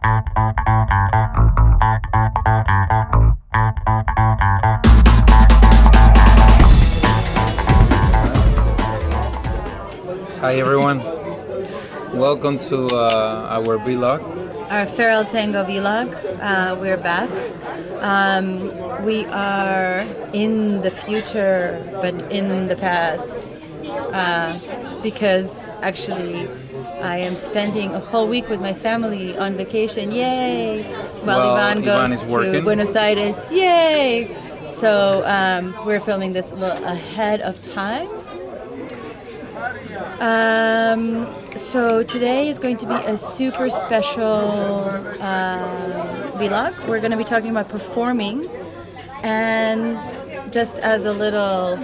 Hi everyone, welcome to our vlog. Our FERALTANGO vlog. We're back. We are in the future, but in the past, because actually I am spending a whole week with my family on vacation. Yay! While Ivan goes to Buenos Aires. Yay! So we're filming this a little ahead of time. So today is going to be a super special vlog. We're going to be talking about performing, and just as a little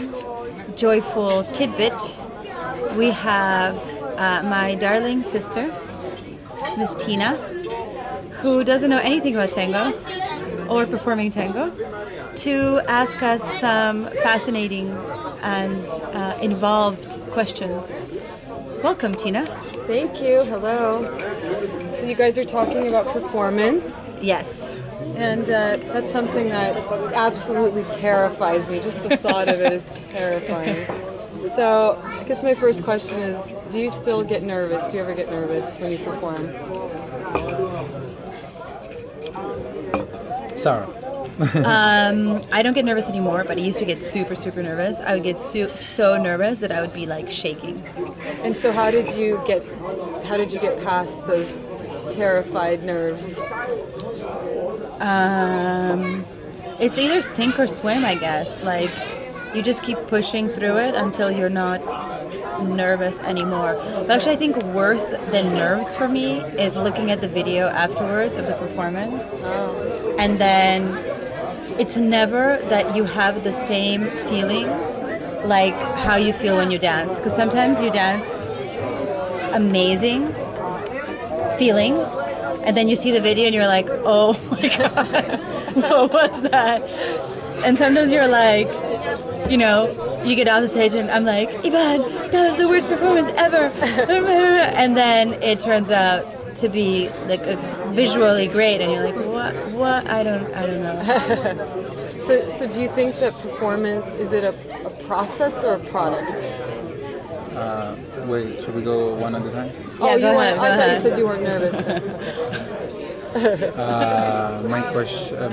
joyful tidbit, we have my darling sister, Miss Tina, who doesn't know anything about tango or performing tango, to ask us some fascinating and involved questions. Welcome, Tina. Thank you. Hello. So you guys are talking about performance. Yes. And that's something that absolutely terrifies me. Just the thought of it is terrifying. So I guess my first question is, do you still get nervous? Do you ever get nervous when you perform? Sarah. I don't get nervous anymore, but I used to get super, super nervous. I would get so nervous that I would be like shaking. And so how did you get past those terrified nerves? It's either sink or swim, I guess. Like, you just keep pushing through it until you're not nervous anymore. But actually, I think worse than nerves for me is looking at the video afterwards of the performance. Oh. And then it's never that you have the same feeling like how you feel when you dance. Because sometimes you dance amazing feeling, and then you see the video and you're like, oh my God, what was that? And sometimes you're like, you know, you get off the stage and I'm like, Ivan, that was the worst performance ever. And then it turns out to be like visually great, and you're like, what? I don't know. So do you think that performance, is it a process or a product? Wait, should we go one at a time? Yeah, go ahead. I thought you said you weren't nervous.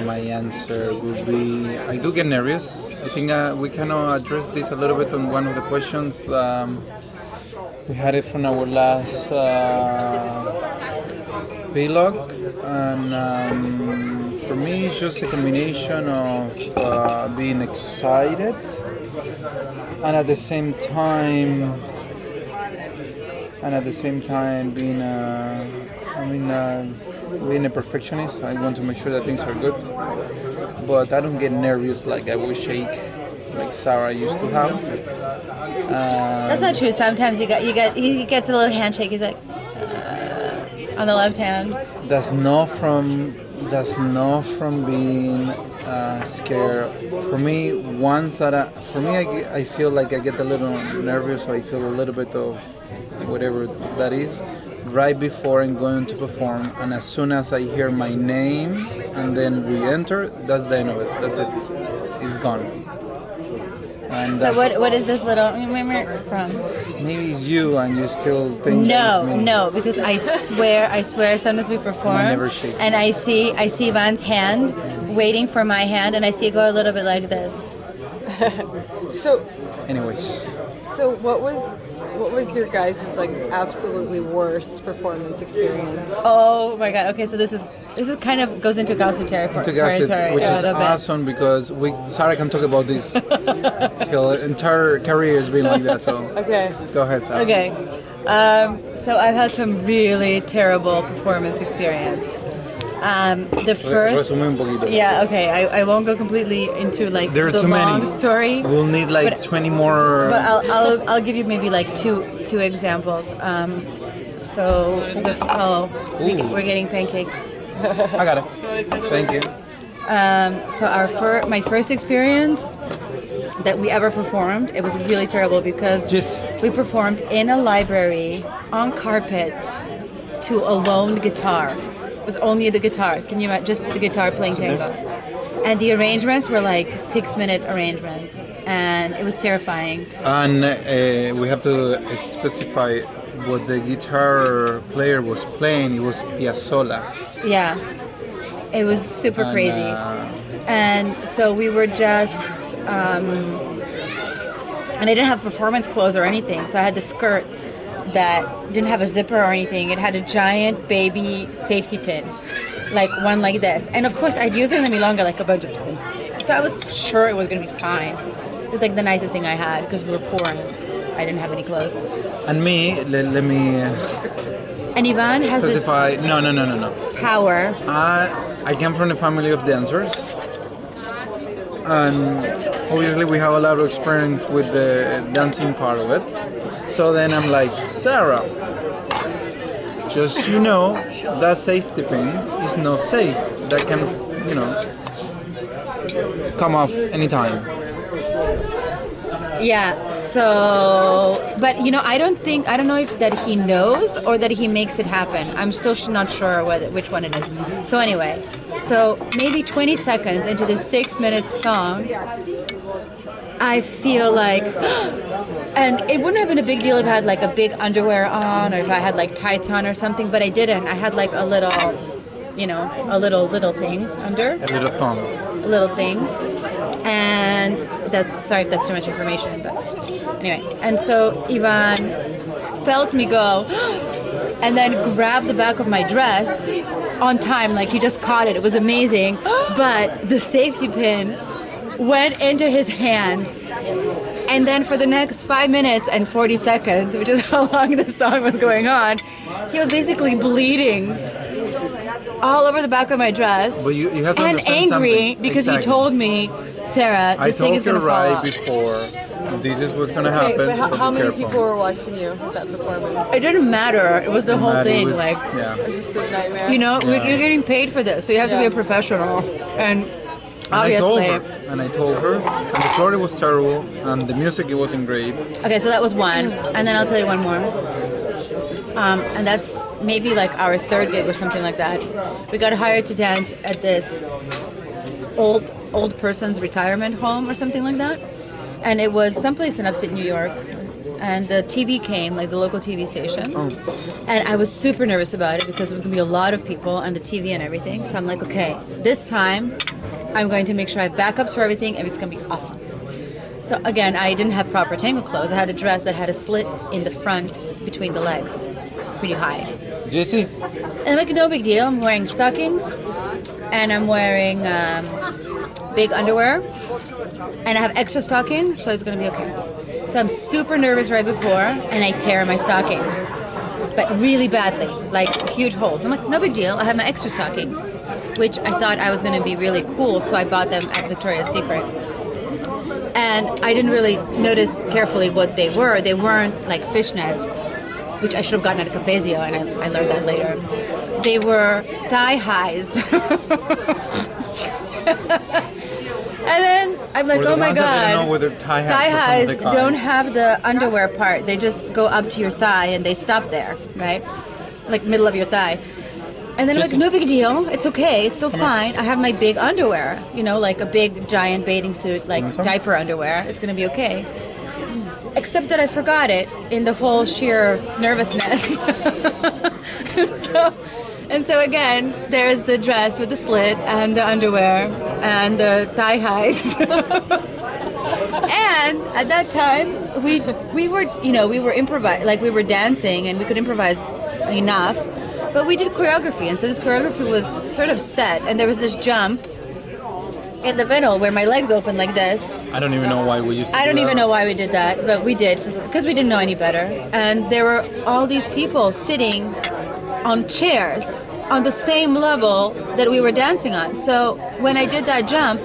My answer would be, I do get nervous. I think we kind of addressed this a little bit on one of the questions. We had it from our last vlog, and for me it's just a combination of being excited and at the same time being being a perfectionist. I want to make sure that things are good, but I don't get nervous like I would shake like Sara used to have. That's not true. Sometimes he gets a little handshake. He's like on the left hand. That's not from being scared. For me, I feel like I get a little nervous, or I feel a little bit of whatever that is right before I'm going to perform, and as soon as I hear my name and then we enter, that's the end of it. That's it. It's gone. And so what is this little from? Maybe it's you, and you still think it's me. No, because I swear sometimes we perform, never shake. And I see Ivan's hand waiting for my hand, and I see it go a little bit like this. Anyways. So what was your guys' like absolutely worst performance experience? Oh my God! Okay, so this is kind of goes into gossip territory, which is awesome because Sara can talk about this. Her entire career has been like that. So okay, go ahead, Sara. Okay, so I've had some really terrible performance experience. The first, yeah, okay. I won't go completely into like the long story. We'll need like 20 more. But I'll give you maybe like two examples. We're getting pancakes. I got it. Thank you. So my first experience that we ever performed, it was really terrible because we performed in a library on carpet to a lone guitar. was only the guitar. Can you imagine? Just the guitar playing tango. And the arrangements were like 6-minute arrangements, and it was terrifying. And we have to specify what the guitar player was playing. It was Piazzolla. Yeah, it was super crazy. And so we were just, and I didn't have performance clothes or anything, so I had the skirt that didn't have a zipper or anything. It had a giant baby safety pin, like one like this. And of course, I'd used it in the milonga like a bunch of times, so I was sure it was going to be fine. It was like the nicest thing I had because we were poor and I didn't have any clothes. And me, let me And Ivan has specify. No. this power. I come from a family of dancers, and obviously we have a lot of experience with the dancing part of it. So then I'm like, Sara, just so you know, that safety pin is not safe. That can, come off anytime. Yeah, so, but I don't know if that he knows or that he makes it happen. I'm still not sure which one it is. So anyway, so maybe 20 seconds into this 6-minute song, I feel like, and it wouldn't have been a big deal if I had like a big underwear on or if I had like tights on or something, but I didn't. I had like a little, a little thing under. A little thumb. A little thing. And sorry if that's too much information, but anyway. And so Ivan felt me go and then grabbed the back of my dress on time, like he just caught it. It was amazing. But the safety pin went into his hand. And then for the next 5 minutes and 40 seconds, which is how long the song was going on, he was basically bleeding all over the back of my dress. But you have to and understand angry something. because Exactly. he told me, Sara, this thing is going to fall right off. before this is what's going to Okay, happen. but how be many careful. people were watching you at that performance? It didn't matter. It was the whole Maddie thing. was- Like, yeah. It was just a nightmare. you're getting paid for this, so you have to be Yeah. a professional. And And I told obviously, her, and the floor it was terrible, and the music it wasn't great. okay, so that was one, and then I'll tell you one more. And that's maybe like our third gig or something like that. We got hired to dance at this old person's retirement home or something like that, and it was someplace in upstate New York. And the TV came, like the local TV station, and I was super nervous about it because there was going to be a lot of people on the TV and everything. So I'm like, okay, this time I'm going to make sure I have backups for everything, and it's going to be awesome. So again, I didn't have proper tango clothes. I had a dress that had a slit in the front between the legs, pretty high. Jesse? And I'm like, no big deal. I'm wearing stockings, and I'm wearing big underwear, and I have extra stockings, so it's going to be okay. So I'm super nervous right before, and I tear my stockings, but really badly, like huge holes. I'm like, no big deal. I have my extra stockings, which I thought I was going to be really cool, so I bought them at Victoria's Secret. And I didn't really notice carefully what they were. They weren't like fishnets, which I should have gotten at Capezio, and I learned that later. They were thigh highs. And then I'm like, For the oh my ones that god. didn't know whether thigh Thigh highs highs don't have the underwear part. They just go up to your thigh and they stop there, right? Like middle of your thigh. And then I'm like, no big deal. It's okay. It's still fine. I have my big underwear, like a big giant bathing suit, like diaper underwear. It's going to be okay. Except that I forgot it in the whole sheer nervousness. So again, there's the dress with the slit and the underwear and the thigh highs. And at that time, we were improvising, like we were dancing and we could improvise enough, but we did choreography, and so this choreography was sort of set, and there was this jump in the middle where my legs open like this. I don't even know why we used to I do don't that. even know why we did that, but we did because we didn't know any better. And there were all these people sitting on chairs on the same level that we were dancing on. So when I did that jump,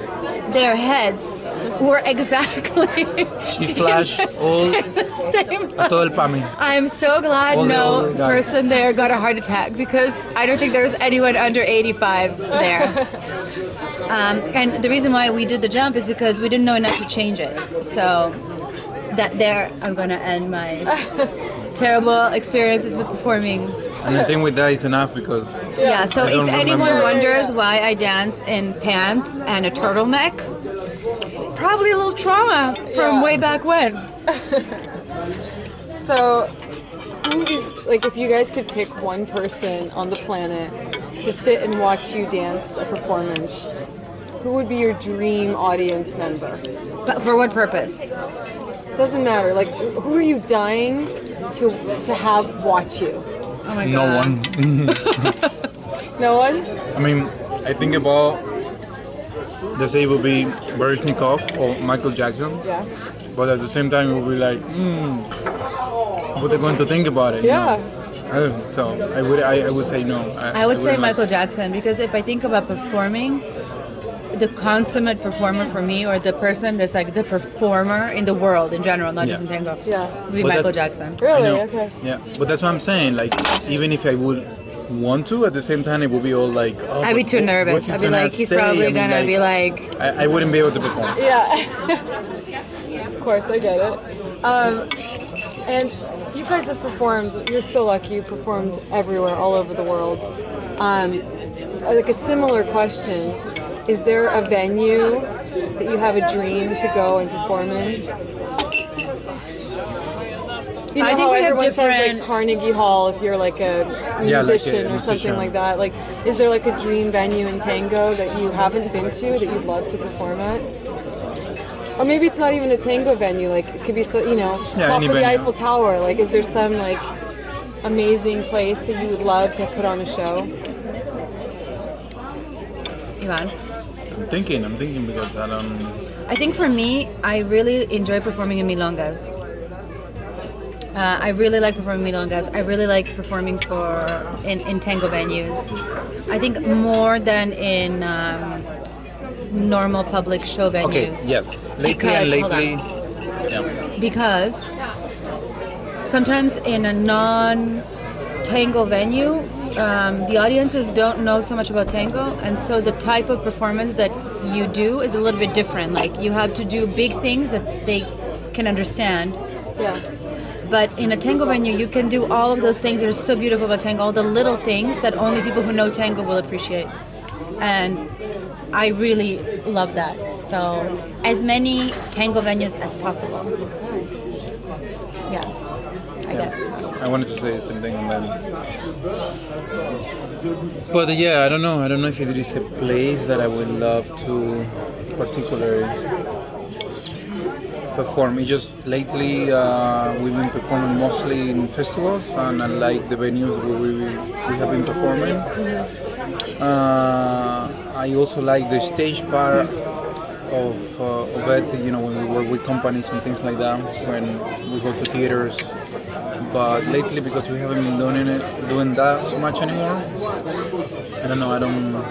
their heads were exactly She flashed all the same a todo el PAMI. I'm so glad All the no old guys. person there got a heart attack because I don't think there was anyone under 85 there. And the reason why we did the jump is because we didn't know enough to change it. So I'm going to end my terrible experiences with performing And I think with that is enough because Yeah, so I don't if anyone remember. wonders why I dance in pants and a turtleneck, probably a little trauma from way back when. So, who is, like, if you guys could pick one person on the planet to sit and watch you dance a performance, who would be your dream audience member? But for what purpose? Doesn't matter. Like, who are you dying to have watch you? Oh my No god. one. No one? I mean, I think about, let's say it would be Baryshnikov or Michael Jackson, Yeah. but at the same time it would be like, what they're going to think about it. you Yeah. know? I don't know. So I would say no. I would say wouldn't like- Michael Jackson because if I think about performing, the consummate performer for me, or the person that's like the performer in the world in general, not just in tango, Yeah. would be But Michael that's- Jackson. I Really? know. Okay. Yeah, but that's what I'm saying. Like, even if I would want to, at the same time, it would be all like, oh, I'd be too nervous. what's he I'd be gonna like, he's say? probably I mean, gonna be like, I wouldn't be able to perform. Yeah. Of course, I get it. And you guys have performed. You're so lucky. You performed everywhere, all over the world. Like a similar question: is there a venue that you have a dream to go and perform in? You know I think how we have everyone says like different- Carnegie Hall if you're like a Yeah, like a musician or something musician. like that. Like, is there like a dream venue in tango that you haven't been to that you'd love to perform at? Or maybe it's not even a tango venue. Like, it could be, so, you know, Yeah, top any of the venue. Eiffel Tower. Like, is there some like amazing place that you would love to put on a show? Ivan. I'm thinking because I don't. I think for me, I really enjoy performing in milongas. I really like performing milongas. I really like performing in tango venues. I think more than in normal public show venues. Okay. Yes. Hold on. Yeah. Because sometimes in a non-tango venue, the audiences don't know so much about tango, and so the type of performance that you do is a little bit different. Like, you have to do big things that they can understand. Yeah. But in a tango venue, you can do all of those things that are so beautiful about tango, all the little things that only people who know tango will appreciate. And I really love that. So, as many tango venues as possible. Yeah, I guess. I wanted to say the same thing, and then. But yeah, I don't know. I don't know if there is a place that I would love to particularly perform. It's just lately we've been performing mostly in festivals, and I like the venues where we have been performing. I also like the stage part of it. You know, when we work with companies and things like that, when we go to theaters. But lately, because we haven't been doing that so much anymore, I don't know.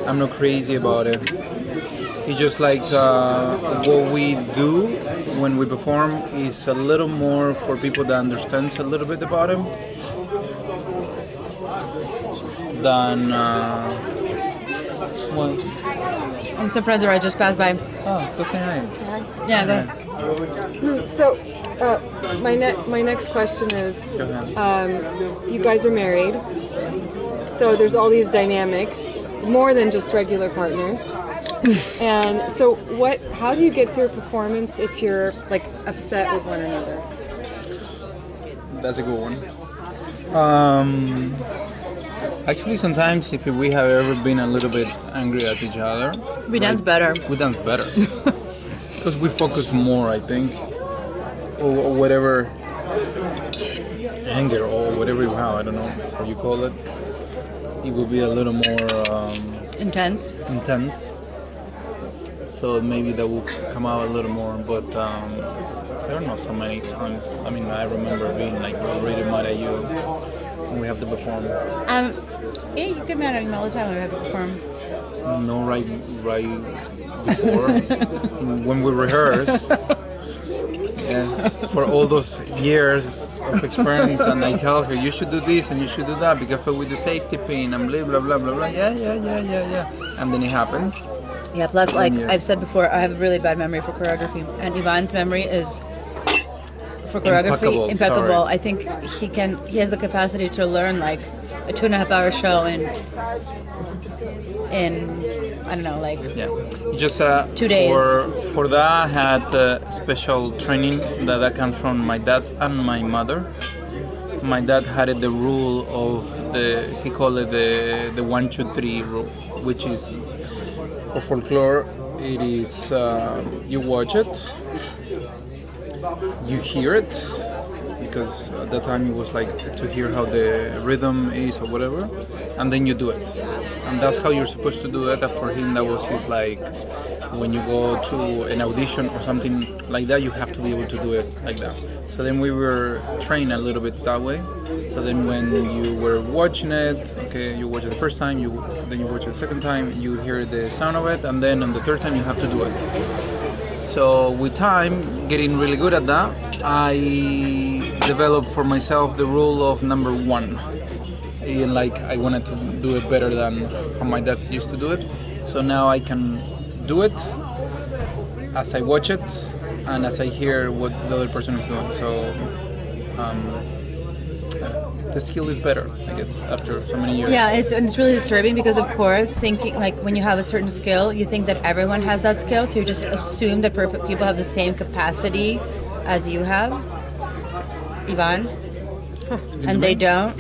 I'm not crazy about it. It's just like what we do when we perform is a little more for people that understands a little bit about it than well. And some friends of ours just passed by. Oh, go say hi. Yeah, go ahead. So, my next question is, Go ahead. you guys are married, so there's all these dynamics, more than just regular partners. And so, how do you get through a performance if you're like upset with one another? That's a good one. Actually, sometimes if we have ever been a little bit angry at each other, We dance better. We dance better because we focus more, I think, or whatever anger or whatever you have. I don't know how you call it. It will be a little more Intense. intense. So maybe that will come out a little more. But I don't know, so many times. I mean, I remember being like really mad at you when we have to perform. Yeah, you get mad at me all the time when we have to perform. No, right before when we rehearse. Yes, for all those years of experience, and I tell her you should do this and you should do that, be careful with the safety pin and blah blah blah blah blah. Yeah. And then it happens. Yeah, plus, like Yes. I've said before, I have a really bad memory for choreography, and Ivan's memory is for choreography, impeccable. Sorry. I think he has the capacity to learn like a 2.5-hour show in I don't know, like Just 2 days. For that, I had special training that comes from my dad and my mother. My dad had the rule of he called it the 1, 2, 3 rule, which is for folklore. It is you watch it, you hear it, because at that time it was like to hear how the rhythm is or whatever, and then you do it, and that's how you're supposed to do it. And for him, that was his like when you go to an audition or something like that, you have to be able to do it like that. So then we were trained a little bit that way. So then when you were watching it, okay, you watch it the first time, then you watch it the second time, you hear the sound of it, and then on the third time you have to do it. So with time, getting really good at that, I developed for myself the rule of number 1. And like I wanted to do it better than how my dad used to do it. So now I can do it as I watch it and as I hear what the other person is doing. So the skill is better, I guess, after so many years. Yeah, it's really disturbing because, of course, thinking like when you have a certain skill, you think that everyone has that skill, so you just assume that people have the same capacity as you have, Ivan, and they don't,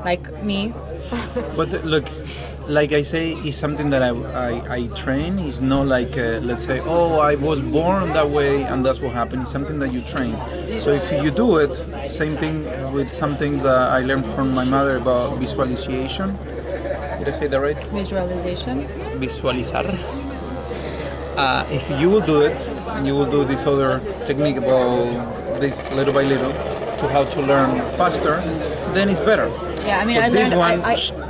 like me. But look, like I say, it's something that I train. It's not like, let's say, oh, I was born that way and that's what happened. It's something that you train. So if you do it, same thing with some things that I learned from my mother about visualization. Did I say that right? Visualization. Visualizar. If you will do it, and you will do this other technique about this little by little to how to learn faster, then it's better. Yeah, I mean,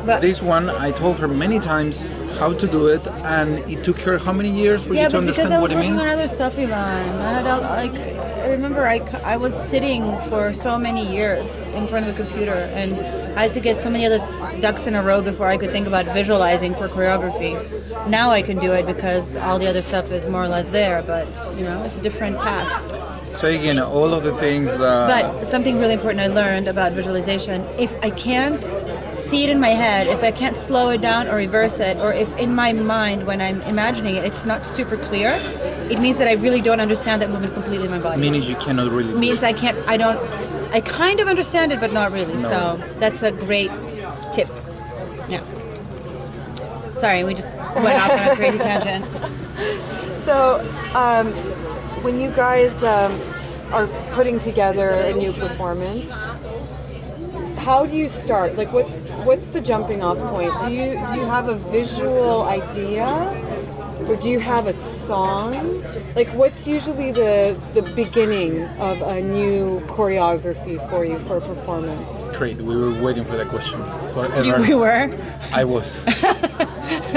But this one, I told her many times how to do it, and it took her how many years for you to understand what it means? Yeah, because I was working on other stuff, Ivan. I remember I was sitting for so many years in front of the computer, and I had to get so many other ducks in a row before I could think about visualizing for choreography. Now I can do it because all the other stuff is more or less there, but it's a different path. So again, all of the things. But something really important I learned about visualization: if I can't see it in my head, if I can't slow it down or reverse it, or if in my mind when I'm imagining it, it's not super clear, it means that I really don't understand that movement completely in my body. Meaning you cannot really. Means I can't. I kind of understand it, but not really. No. So that's a great tip. Yeah. Sorry, we just went off on a crazy tangent. So, when you guys are putting together a new performance, how do you start? Like, what's the jumping off point? Do you have a visual idea, or do you have a song? Like, what's usually the beginning of a new choreography for you for a performance? Great, we were waiting for that question forever. We were? I was.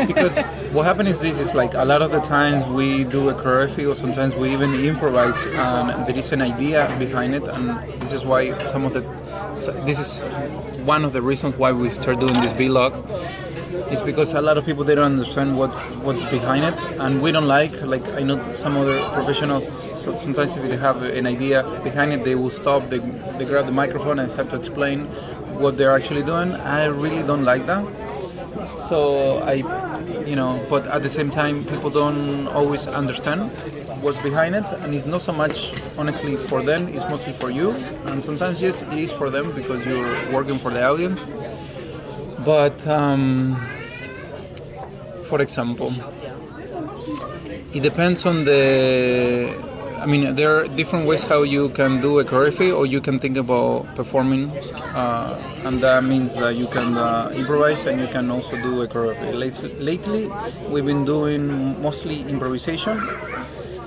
Because what happens is this, is like a lot of the times we do a choreography or sometimes we even improvise and there is an idea behind it, and this is why this is one of the reasons why we start doing this vlog. It's because a lot of people, they don't understand what's behind it, and we don't like I know some other professionals, so sometimes if they have an idea behind it, they will stop, they grab the microphone and start to explain what they're actually doing. I really don't like that. So but at the same time, people don't always understand what's behind it, and it's not so much honestly for them, it's mostly for you, and sometimes yes, it is for them because you're working for the audience. But for example, it depends on there are different ways how you can do a choreography, or you can think about performing, and that means that you can improvise and you can also do a choreography. Lately, we've been doing mostly improvisation,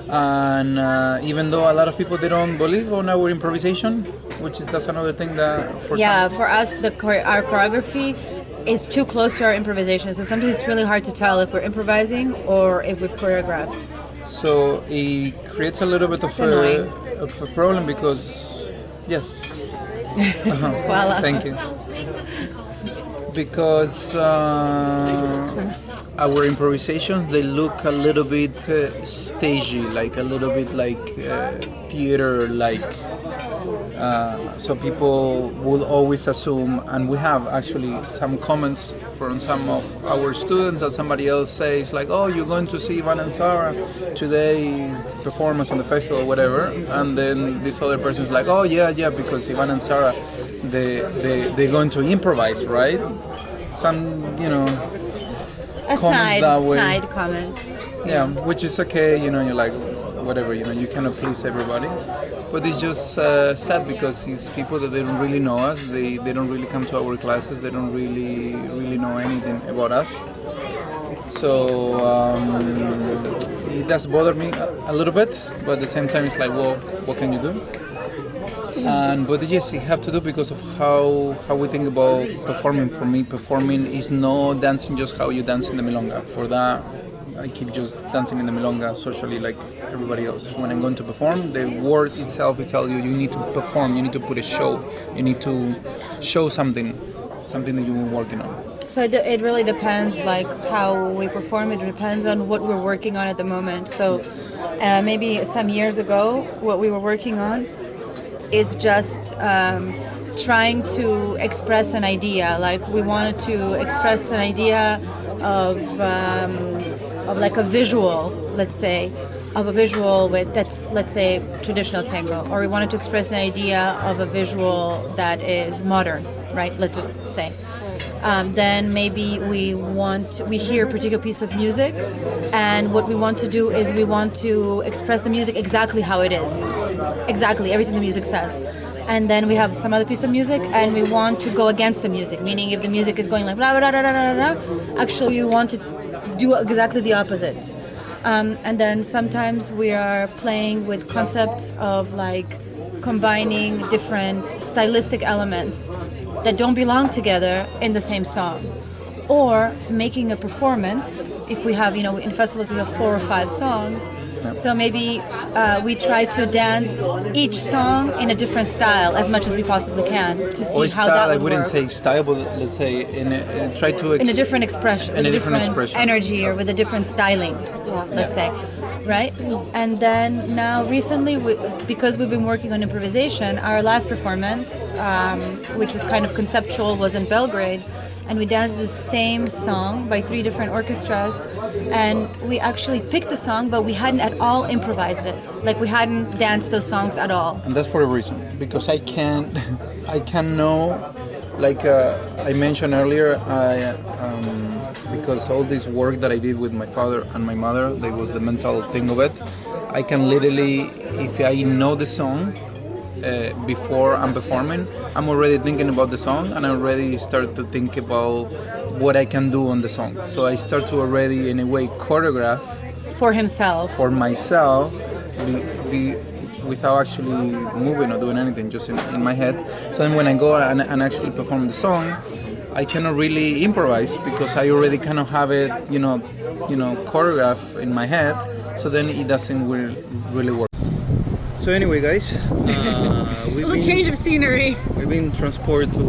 and even though a lot of people, they don't believe on our improvisation, that's another thing that for us our choreography is too close to our improvisation, so sometimes it's really hard to tell if we're improvising or if we've choreographed. So it creates a little bit of a problem because, yes. Voila. Thank you. Because our improvisations, they look a little bit stagey, like a little bit like theater, like So people will always assume, and we have actually some comments from some of our students that somebody else says like, oh, you're going to see Ivan&Sara today performance on the festival or whatever, and then this other person is like, oh yeah, because Ivan&Sara they're going to improvise, right? Some, A snide comment. Yeah, which is okay, you're like, whatever, you cannot please everybody. But it's just sad because it's people that they don't really know us, they don't really come to our classes, they don't really know anything about us. So it does bother me a little bit, but at the same time it's like, well, what can you do? But yes, you have to do because of how we think about performing. For me, performing is not dancing just how you dance in the milonga. For that, I keep just dancing in the milonga socially like everybody else. When I'm going to perform, the word itself will tell you need to perform, you need to put a show, you need to show something that you've been working on. So it really depends like how we perform. It depends on what we're working on at the moment. So maybe some years ago, what we were working on is just trying to express an idea. Like we wanted to express an idea of like a visual, let's say, of a visual with that's, let's say, traditional tango, or we wanted to express an idea of a visual that is modern, right? Let's just say. Then maybe we hear a particular piece of music, and what we want to do is we want to express the music exactly how it is, exactly everything the music says. And then we have some other piece of music, and we want to go against the music, meaning if the music is going like blah blah blah blah blah blah, actually you want to do exactly the opposite. And then sometimes we are playing with concepts of like combining different stylistic elements that don't belong together in the same song, or making a performance. If we have, in festivals we have 4 or 5 songs, so maybe we try to dance each song in a different style as much as we possibly can to see how that would work. I wouldn't say style, but let's say in a different expression, in a different energy, or with a different styling, let's say. Right? And then now recently, because we've been working on improvisation, our last performance, which was kind of conceptual, was in Belgrade, and we danced the same song by 3 different orchestras, and we actually picked the song, but we hadn't at all improvised it. Like we hadn't danced those songs at all. And that's for a reason, because I can know, like I mentioned earlier, because all this work that I did with my father and my mother, that was the mental thing of it, I can literally, if I know the song before I'm performing, I'm already thinking about the song, and I already start to think about what I can do on the song. So I start to already, in a way, choreograph for myself, without actually moving or doing anything, just in my head. So then when I go and actually perform the song, I cannot really improvise because I already kind of have it, choreographed in my head. So then it doesn't really work. So anyway, guys, a little change of scenery. We've been transported to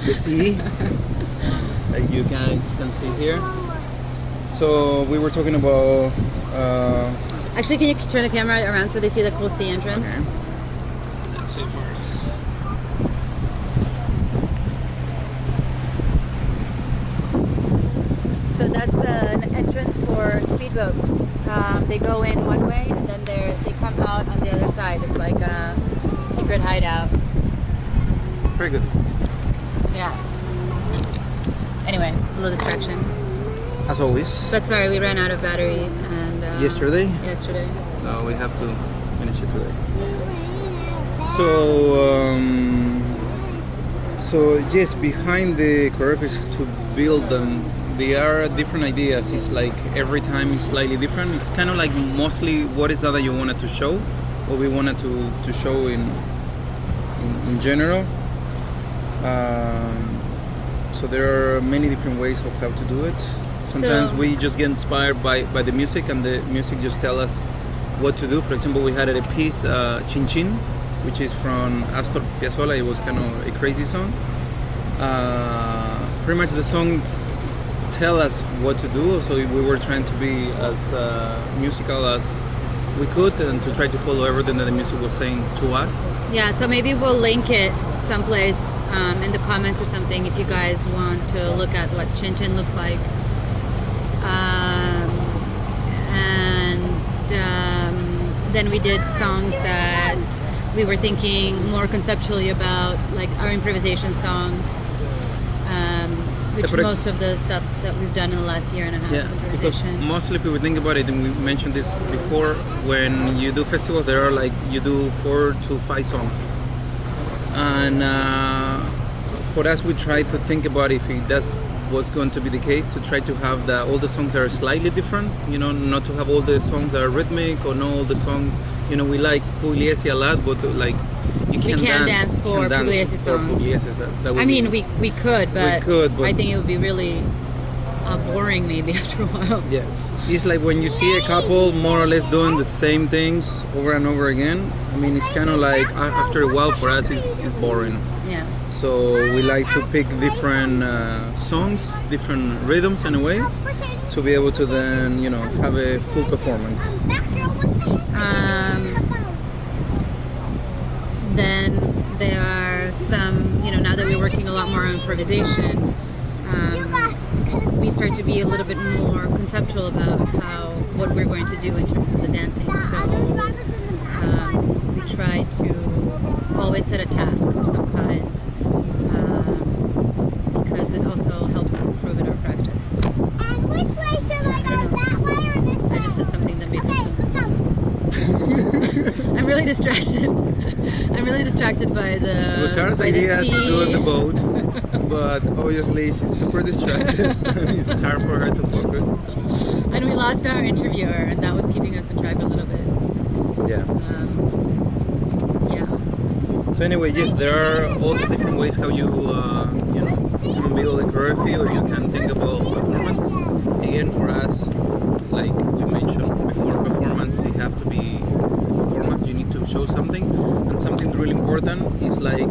the sea, like you guys can see here. So we were talking about. Actually, can you turn the camera around so they see the cool sea entrance? Okay. Let's see first. So that's an entrance for speedboats. They go in one way and then they come out on the other side. It's like a secret hideout. Very good. Yeah. Anyway, a little distraction. As always. But sorry, we ran out of battery and yesterday. So we have to finish it today. So yes, behind the choreographies to build them, there are different ideas. It's like every time it's slightly different. It's kind of like mostly what is that you wanted to show, what we wanted to show in general. So there are many different ways of how to do it. Sometimes we just get inspired by the music, and the music just tell us what to do. For example, we had a piece, Chin Chin, which is from Astor Piazzolla. It was kind of a crazy song. Pretty much the song tell us what to do, so we were trying to be as musical as we could, and to try to follow everything that the music was saying to us. Yeah, so maybe we'll link it someplace in the comments or something if you guys want to look at what Chin Chin looks like. Then we did songs that we were thinking more conceptually about, like our improvisation songs, which most of the stuff that we've done in the last year and a half is improvisation. Because mostly, if we think about it, and we mentioned this before, when you do festivals, there are like, you do 4 to 5 songs. And for us, we try to think about if that's what's going to be the case, to try to have all the songs that are slightly different, you know, not to have all the songs that are rhythmic, or not all the songs, you know, we like Pugliese a lot, but like, you can't dance for Pugliese songs. I mean, we could, but I think it would be really boring maybe after a while. Yes. It's like when you see a couple more or less doing the same things over and over again, I mean, it's kind of like, after a while for us, it's boring. Yeah. So we like to pick different songs, different rhythms in a way, to be able to then, you know, have a full performance. Then there are some, you know, now that we're working a lot more on improvisation, we start to be a little bit more conceptual about what we're going to do in terms of the dancing. So we try to always set a task of some kind, because it also helps us improve in our practice. I just said something that made no sense. I'm really distracted. I'm really distracted by the. Sara's idea to do on the boat, but obviously she's super distracted and it's hard for her to focus. And we lost our interviewer, and that was keeping us in track a little bit. Yeah. Yeah. So anyway, yes, there are also different ways how you can build a choreography, or you can think about performance. Again, for us, like we mentioned before, performance, it have to be performance. You need to show something, and something really important is like,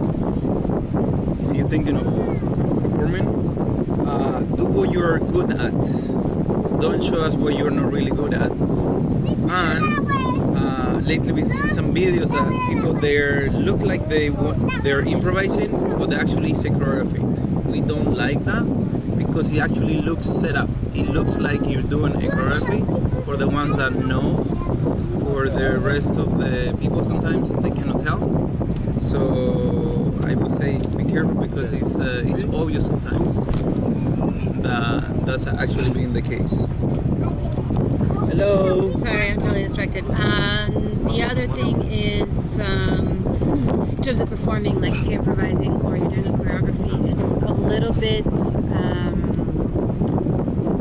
if you're thinking of performing, do what you're good at. Don't show us what you're not really good at. And lately we've seen some videos that people there look like they're improvising, but actually it's a choreography. We don't like that, because it actually looks set up. It looks like you're doing a choreography. For the ones that know, for the rest of the people sometimes they cannot tell. So I would say be careful, because it's obvious sometimes that that's actually being the case. Hello. Sorry, I'm totally distracted. The other thing is, in terms of performing, like if you're improvising or you're doing a choreography, it's a little bit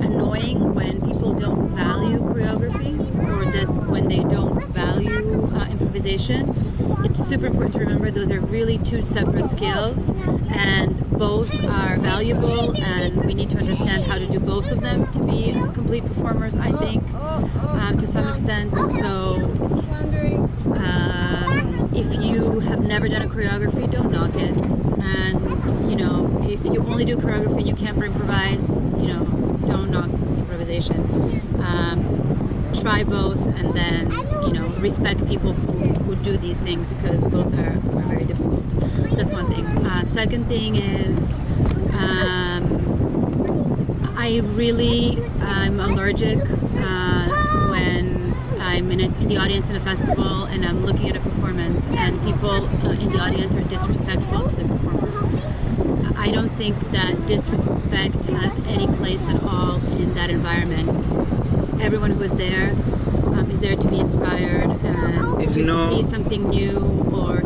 annoying when people don't value choreography, or that when they don't value improvisation. It's super important to remember those are really two separate skills, and both are valuable, and we need to understand how to do both of them to be complete performers, I think, to some extent. So if you have never done a choreography, don't knock it. And, you know, if you only do choreography and you can't improvise, you know, don't knock improvisation. Try both, and then, you know, respect people who do these things, because both are very difficult. That's one thing. Second thing is, I'm allergic when I'm in the audience in a festival and I'm looking at a performance and people in the audience are disrespectful to the performer. I don't think that disrespect has any place at all in that environment. Everyone who is there to be inspired and to see something new, or,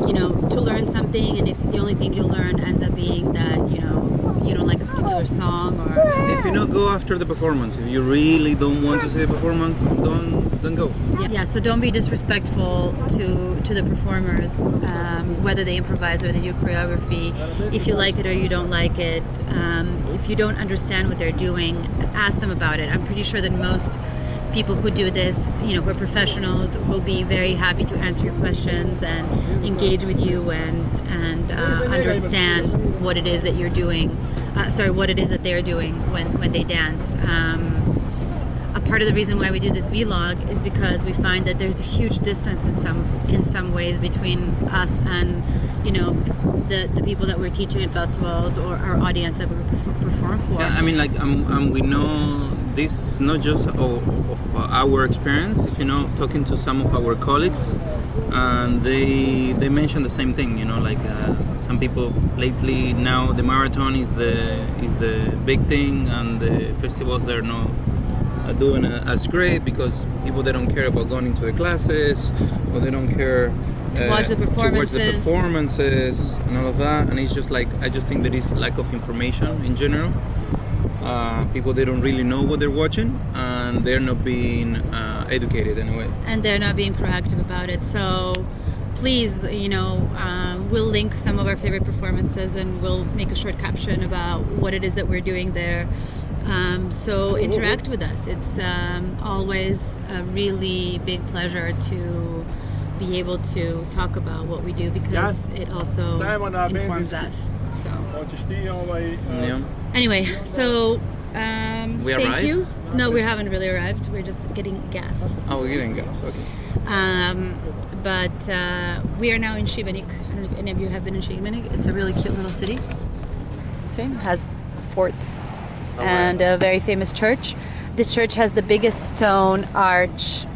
you know, to learn something. And if the only thing you'll learn ends up being that, you know, you don't like a particular song, or if you not go after the performance, if you really don't want to see the performance, don't go. Yeah. So don't be disrespectful to the performers, whether they improvise or they do choreography. If you like it or you don't like it, if you don't understand what they're doing, ask them about it. I'm pretty sure that most people who do this, you know, who are professionals, will be very happy to answer your questions and engage with you and understand what it is that you're doing. What it is that they're doing when they dance. a part of the reason why we do this vlog is because we find that there's a huge distance in some ways between us and, you know, the people that we're teaching at festivals or our audience that we perform for. Yeah, I mean, like, we know this is not just of our experience. If you know, talking to some of our colleagues, and they mention the same thing. You know, like some people lately now the marathon is the big thing, and the festivals they're not doing as great because people they don't care about going into the classes, or they don't care to watch the performances and all of that. And it's just like, I just think there is lack of information in general. People they don't really know what they're watching, and they're not being educated in a way, and they're not being proactive about it. So please, you know, we'll link some of our favorite performances, and we'll make a short caption about what it is that we're doing there. So interact with us. It's always a really big pleasure to be able to talk about what we do, because it also informs us. So anyway, so we thank arrived? you. No, we haven't really arrived. We're just getting gas. Oh, we're getting gas. Okay. But we are now in Šibenik. I don't know if any of you have been in Šibenik. It's a really cute little city. It has forts and a very famous church. The church has the biggest stone arch,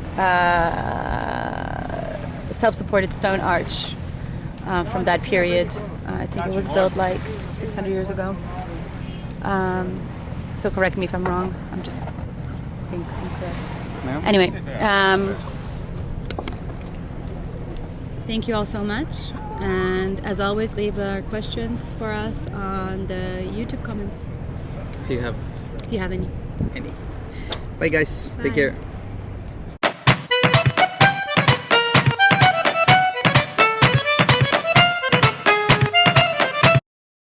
self-supported stone arch from that period. I think it was built like 600 years ago. So correct me if I'm wrong. I'm just think I'm correct. No? Anyway, thank you all so much. And as always, leave questions for us on the YouTube comments If you have if you have any. any. Bye guys. Bye. Take care.